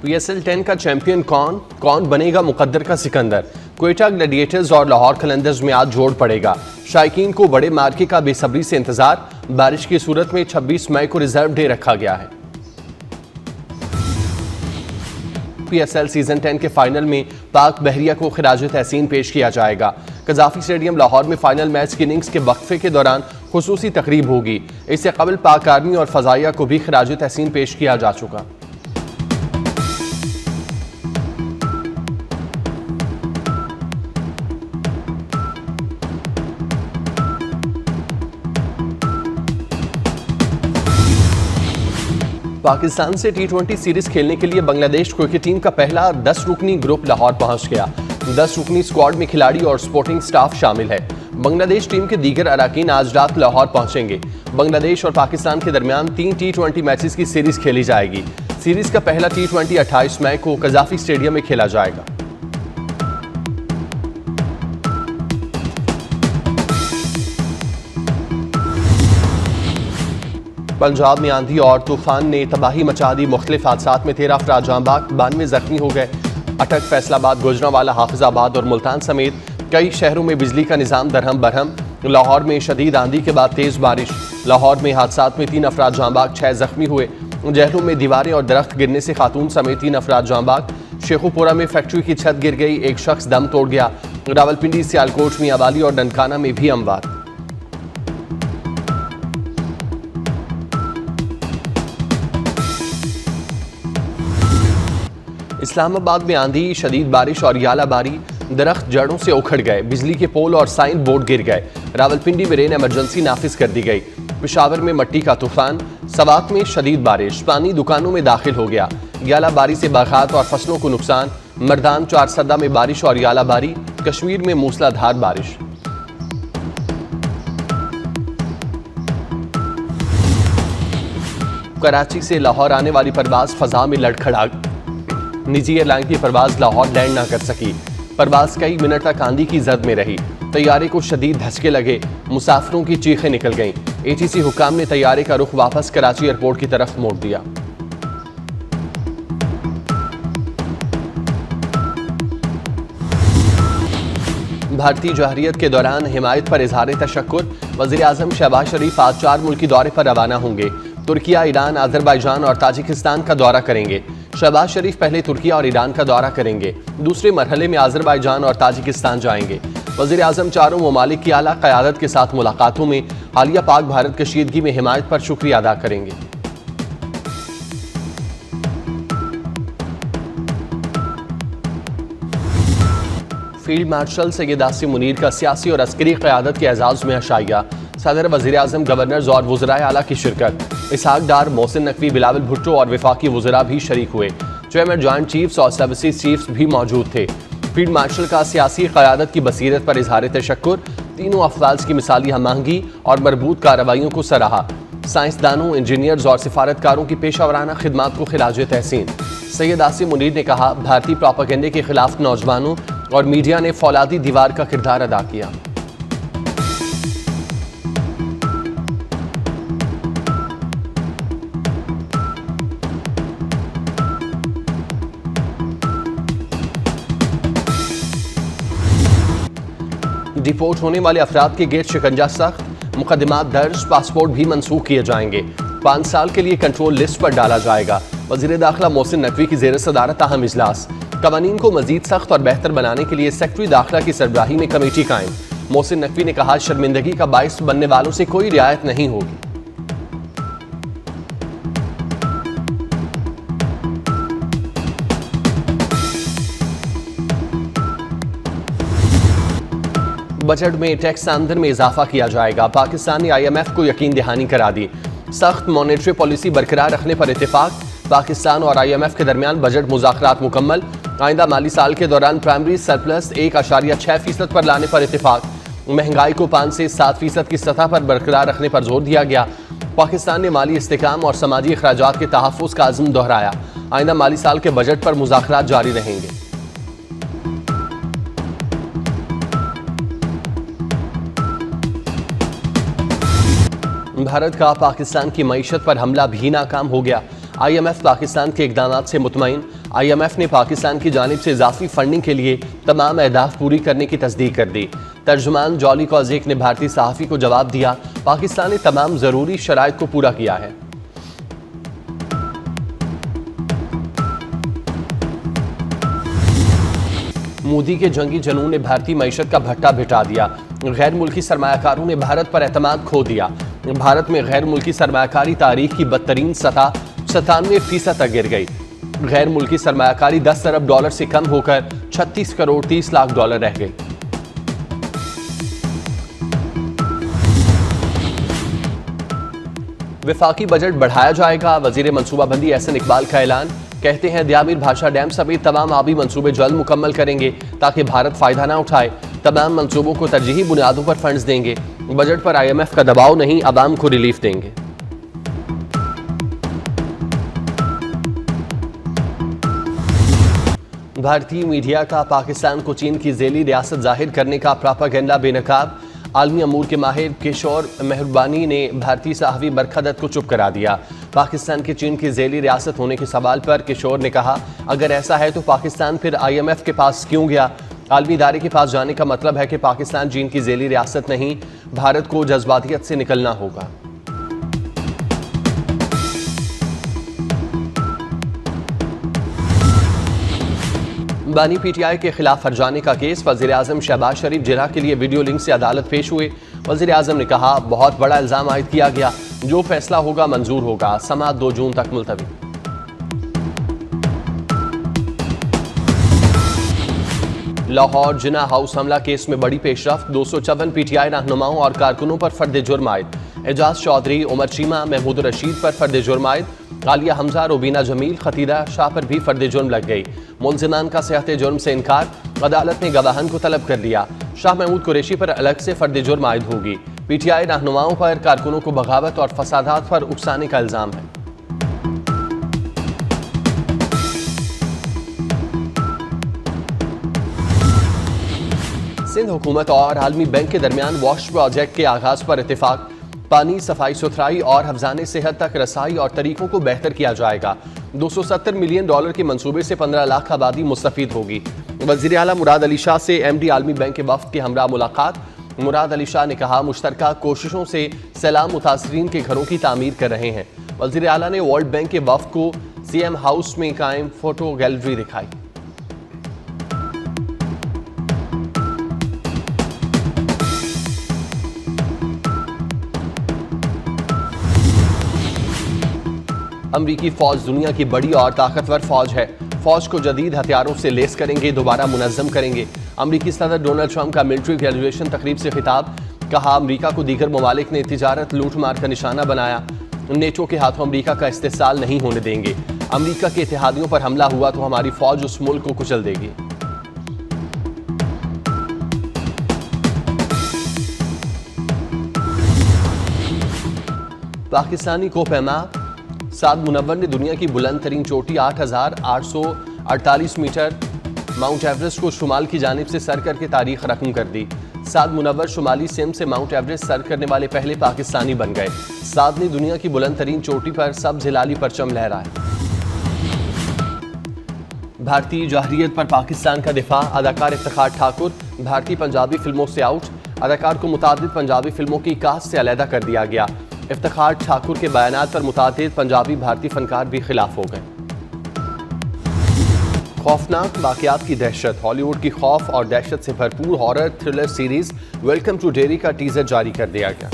PSL 10 का champion कौन बनेगा मुकद्दर का सिकंदर। क्वेटा ग्लैडिएटर्स और लाहौर कलंदर्स में आज जोड़ पड़ेगा। शायकीन को बड़े मार्के का बेसब्री से इंतजार। बारिश की सूरत में 26 मई को रिजर्व डे रखा गया है। PSL सीजन 10 के फाइनल में पाक बहरिया को खिराज तहसीन पेश किया जाएगा। कजाफी स्टेडियम लाहौर में फाइनल मैच की इनिंग्स के वक्फे के दौरान खुसूसी तकरीब होगी। इससे कबल पाक आर्मी और फजाइया को भी खिराज तहसीन पेश किया जा चुका। पाकिस्तान से T20 सीरीज खेलने के लिए बांग्लादेश क्रिकेट टीम का पहला 10 रुकनी ग्रुप लाहौर पहुंच गया। 10 रुकनी स्क्वाड में खिलाड़ी और सपोर्टिंग स्टाफ शामिल है। बांग्लादेश टीम के दीगर अराकीन आज रात लाहौर पहुंचेंगे। बांग्लादेश और पाकिस्तान के दरमियान 3 T20 मैचेस की सीरीज खेली जाएगी। सीरीज का पहला T20 28 मई को कजाफी स्टेडियम में खेला जाएगा। पंजाब में आंधी और तूफान ने तबाही मचा दी। मुख्तलिफ हादसात में 13 अफराद जाँ बहक, 92 जख्मी हो गए। अटक, फैसलाबाद, गुजरांवाला, हाफिजाबाद और मुल्तान समेत कई शहरों में बिजली का निज़ाम दरहम बरहम। लाहौर में शदीद आंधी के बाद तेज़ बारिश। लाहौर में हादसात में 3 अफराद जाँ बहक, 6 जख्मी हुए। जहरों में दीवारें और दरख्त गिरने से खातून समेत 3 अफराद जाँ बहक। शेखुपुरा में फैक्ट्री की छत गिर गई, एक शख्स दम तोड़ गया। रावलपिंडी, सियालकोट, मियांवाली और ननकाना में भी अमवात। इस्लामाबाद में आंधी, शदीद बारिश और यालाबारी, दरख्त जड़ों से उखड़ गए। बिजली के पोल और साइन बोर्ड गिर गए। रावलपिंडी में रेन इमरजेंसी नाफिज कर दी गई। पेशावर में मट्टी का तूफान। सवात में शदीद बारिश, पानी दुकानों में दाखिल हो गया। यालाबारी से बागात और फसलों को नुकसान। मर्दान, चारसदा में बारिश और यालाबारी। कश्मीर में मूसलाधार बारिश। कराची से लाहौर आने वाली परवाज फजा में लड़खड़ा। निजी एयरलाइन की परवाज लाहौर लैंड ना कर सकी। परवाज कई मिनट तक आंधी की जद में रही। तैयारे को शदीद धचके लगे। मुसाफिरों की चीखें निकल गईं। ATC हुकाम ने तैयारे का रुख वापस कराची एयरपोर्ट की तरफ मोड़ दिया। भारतीय जौहरियत के दौरान हिमायत पर इजहार तशक्कुर। वज़ीर आज़म शहबाज शरीफ आज 4 मुल्की दौरे पर रवाना होंगे। तुर्किया, ईरान, अजरबैजान और ताजिकिस्तान का दौरा करेंगे। शहबाज शरीफ पहले तुर्किया और ईरान का दौरा करेंगे। दूसरे मरहले में अजरबैजान और ताजिकिस्तान जाएंगे। वज़ीर आज़म चारों ममालिक की आला क़यादत के साथ मुलाकातों में हालिया पाक भारत कशीदगी में हिमायत पर शुक्रिया अदा करेंगे। फील्ड मार्शल सैयद आसिम मुनीर का सियासी और अस्करी क़यादत के एजाज़ में अशाइया। सदर, वज़ीर आज़म, गवर्नर्स और वज़राए आला की शिरकत। इसहाक डार, मोहसिन नकवी, बिलावल भुट्टो और वफाकी वज़रा भी शरीक हुए। चेयरमैन, जॉइंट चीफ्स और सर्विसेज चीफ्स भी मौजूद थे। फील्ड मार्शल का सियासी क़यादत की बसीरत पर इजहार तशक्कुर। तीनों अफवाज की मिसाली हमआहंगी और मरबूत कार्रवाइयों को सराहा। साइंसदानों, इंजीनियर्स और सिफारतकारों की पेशावराना खिदमात को खिराज तहसीन। सैयद आसिम मुनीर ने कहा, भारतीय प्रोपेगेंडे के खिलाफ नौजवानों और मीडिया ने फौलादी दीवार का किरदार अदा किया। डिपोर्ट होने वाले अफराद के गेट शिकंजा सख्त। मुकदमात दर्ज, पासपोर्ट भी मनसूख किए जाएंगे। 5 साल के लिए कंट्रोल लिस्ट पर डाला जाएगा। वज़ीर दाखिला मोहसिन नकवी की ज़ेर सदारत अहम इजलास। कवानीन को मजीद सख्त और बेहतर बनाने के लिए सेक्रेटरी दाखिला की सरबराही में कमेटी कायम। मोहसिन नकवी ने कहा, शर्मिंदगी का बाइस बनने वालों से कोई रियायत नहीं होगी। बजट में टैक्स आमदन में इजाफा किया जाएगा। पाकिस्तान ने IMF को यकीन दहानी करा दी। सख्त मॉनेटरी पॉलिसी बरकरार रखने पर इत्तेफाक। पाकिस्तान और IMF के दरमियान बजट मुज़ाकरात मुकम्मल। आइंदा माली साल के दौरान प्राइमरी सरप्लस 1.6% पर लाने पर इत्तेफाक। महंगाई को 5 से 7% की सतह पर बरकरार रखने पर जोर दिया गया। पाकिस्तान ने माली इस्तेहकाम और समाजी अखराजात के तहफ़्फ़ुज़ का अज़्म दोहराया। आइंदा माली साल के बजट पर मुज़ाकरात जारी रहेंगे। भारत का पाकिस्तान की मईशत पर हमला भी नाकाम हो गया। IMF पाकिस्तान के इक़दाम से मुतमईन। IMF ने पाकिस्तान की जानिब से इजाफी फंडिंग के लिए तमाम अहदाफ पूरी करने की तस्दीक कर दी। तर्जुमान जॉली कॉजेक ने भारतीय सहाफ़ी को जवाब दिया, पाकिस्तान ने तमाम ज़रूरी शराइत को पूरा किया है। मोदी के जंगी जनून ने भारतीय मईशत का भट्टा भिटा दिया। गैर मुल्की सरमायाकारों ने भारत पर एतमाद खो दिया। भारत में गैर मुल्की सरमायाकारी तारीख की बदतरीन सतह 97% तक गिर गई। गैर मुल्की सरमायाकारी 10 अरब डॉलर से कम होकर 36 करोड़ 30 लाख डॉलर रह गई। विफाकी बजट बढ़ाया जाएगा, वजीर मनसूबाबंदी एहसन इकबाल का ऐलान। कहते हैं दयामीर भाषा डैम समेत तमाम आबी मंसूबे जल्द मुकम्मल करेंगे ताकि भारत फायदा ना उठाए। तमाम मंसूबों को तरजीही बुनियादों पर फंड्स देंगे। बजट पर IMF का दबाव नहीं, अवाम को रिलीफ देंगे। भारतीय मीडिया का पाकिस्तान को चीन की झेली रियासत जाहिर करने का प्रोपेगेंडा बेनकाब। आलमी अमूर के माहिर किशोर मेहरबानी ने भारतीय सहाफ़ी बरखा दत्त को चुप करा दिया। पाकिस्तान के चीन की झेली रियासत होने के सवाल पर किशोर ने कहा, अगर ऐसा है तो पाकिस्तान फिर IMF के पास क्यों गया? आलमी इदारे के पास जाने का मतलब है कि पाकिस्तान चीन की झेली रियासत नहीं। भारत को जज्बातियत से निकलना होगा। बानी PTI के खिलाफ हर्जाने का केस। वज़ीर आज़म शहबाज शरीफ जिरह के लिए वीडियो लिंक से अदालत पेश हुए। वज़ीर आज़म ने कहा, बहुत बड़ा इल्ज़ाम आयद किया गया, जो फैसला होगा मंजूर होगा। समाअत 2 जून तक मुलतवी। लाहौर जिना हाउस हमला केस में बड़ी पेशरफ्त। 254 PTI रहनुमाओं और कारकुनों पर फर्द जुर्म आयद। एजाज चौधरी, उमर चीमा, महमूद रशीद पर फर्द जुर्म आयद। आलिया हमजा, रुबीना जमील, खतीरा शाह पर भी फर्द जुर्म लग गई। मुलजिमान का सेहत जुर्म से इनकार। अदालत ने गवाहन को तलब कर लिया। शाह महमूद कुरैशी पर अलग से फर्द जुर्म आयद होगी। PTI रहनुमाओं पर कारकुनों को बगावत और फसादात पर उकसाने का इल्जाम है। सिंध हुकूमत और आलमी बैंक के दरमियान वॉश प्रोजेक्ट के आगाज पर इत्तेफाक। पानी, सफाई सुथराई और हफ्जाने सेहत तक रसाई और तरीकों को बेहतर किया जाएगा। $270 मिलियन के मंसूबे से 15 लाख आबादी मुस्तफीद होगी। वज़ीर आला मुराद अली शाह से MD आलमी बैंक के वफ्द के हमरा मुलाकात। मुराद अली शाह ने कहा, मुश्तरका कोशिशों से सैलाब मुतासरीन के घरों की तामीर कर रहे हैं। वज़ीर आला ने वर्ल्ड बैंक के वफ्द को CM हाउस में कायम फोटो गैलरी दिखाई। अमरीकी फौज दुनिया की बड़ी और ताकतवर फौज है। फौज को जदीद हथियारों से लेस करेंगे, दोबारा मुनज़्ज़म करेंगे। अमरीकी सदर डोनाल्ड ट्रंप का मिलिट्री ग्रेजुएशन तकरीब से खिताब। कहा, अमरीका को दीगर ममालिक ने तिजारत लूट मार का निशाना बनाया। नेटो के हाथों अमरीका का इस्तेसाल नहीं होने देंगे। अमरीका के इत्तेहादियों पर हमला हुआ तो हमारी फौज उस मुल्क को कुचल देगी। पाकिस्तानी कोपैमा साद मुनव्वर ने दुनिया की बुलंद तरीन चोटी 8,848 मीटर माउंट एवरेस्ट को शुमाल की जानिब से सर करके तारीख रकम कर दी। साद मुनव्वर शुमाली सिंध से माउंट एवरेस्ट सर करने वाले पहले पाकिस्तानी बन गए। साद ने दुनिया की बुलंद तरीन चोटी पर सब्ज़ हिलाली परचम लहराया। भारतीय जौहरियत पर पाकिस्तान का दिफा। अदाकार इफ्तिखार ठाकुर भारतीय पंजाबी फिल्मों से आउट। अदाकार को मुतादिद पंजाबी फिल्मों की कास्ट से अलहदा कर दिया गया। इफ्तिखार ठाकुर के बयानात पर मुतादिद पंजाबी भारतीय फनकार भी खिलाफ हो गए। खौफनाक वाक़यात की दहशत। हॉलीवुड की खौफ और दहशत से भरपूर horror thriller series welcome to Derry का टीजर जारी कर दिया गया।